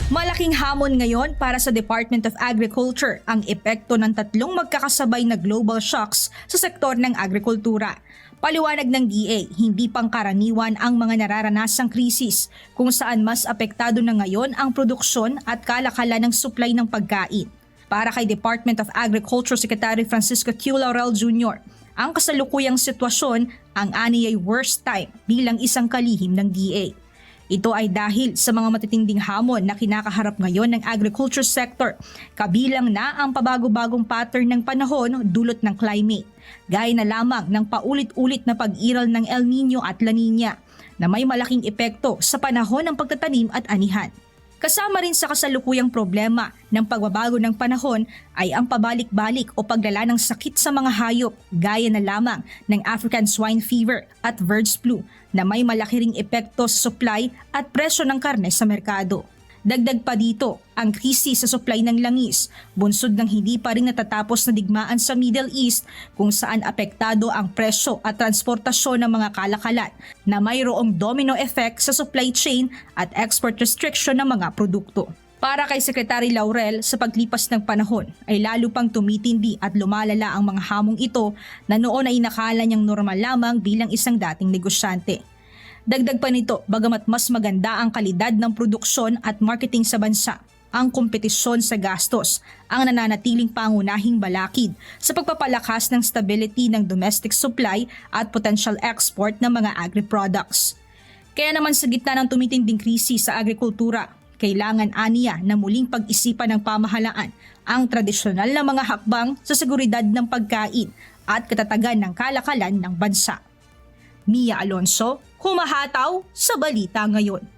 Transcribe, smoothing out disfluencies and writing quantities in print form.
Malaking hamon ngayon para sa Department of Agriculture ang epekto ng tatlong magkakasabay na global shocks sa sektor ng agrikultura. Paliwanag ng DA, hindi pangkaraniwan ang mga nararanasang krisis kung saan mas apektado na ngayon ang produksyon at kalakalan ng supply ng pagkain. Para kay Department of Agriculture Secretary Francisco Q. Laurel Jr., ang kasalukuyang sitwasyon ang aniyay worst time bilang isang kalihim ng DA. Ito ay dahil sa mga matitinding hamon na kinakaharap ngayon ng agriculture sector, kabilang na ang pabago-bagong pattern ng panahon dulot ng climate, gaya na lamang ng paulit-ulit na pag-iral ng El Nino at La Nina na may malaking epekto sa panahon ng pagtatanim at anihan. Kasama rin sa kasalukuyang problema ng pagbabago ng panahon ay ang pabalik-balik o paglala ng sakit sa mga hayop gaya na lamang ng African swine fever at birds flu na may malaki ring epekto sa supply at presyo ng karne sa merkado. Dagdag pa dito, ang krisis sa supply ng langis, bunsod ng hindi pa rin natatapos na digmaan sa Middle East kung saan apektado ang presyo at transportasyon ng mga kalakalan na mayroong domino effect sa supply chain at export restriction ng mga produkto. Para kay Secretary Laurel, sa paglipas ng panahon ay lalo pang tumitindi at lumalala ang mga hamong ito na noon ay inakala niyang normal lamang bilang isang dating negosyante. Dagdag pa nito, bagamat mas maganda ang kalidad ng produksyon at marketing sa bansa, ang kompetisyon sa gastos ang nananatiling pangunahing balakid sa pagpapalakas ng stability ng domestic supply at potential export ng mga agri-products. Kaya naman sa gitna ng tumitinding krisis sa agrikultura, kailangan aniya na muling pag-isipan ng pamahalaan ang tradisyonal na mga hakbang sa seguridad ng pagkain at katatagan ng kalakalan ng bansa. Mia Alonso, humahataw sa Balita Ngayon.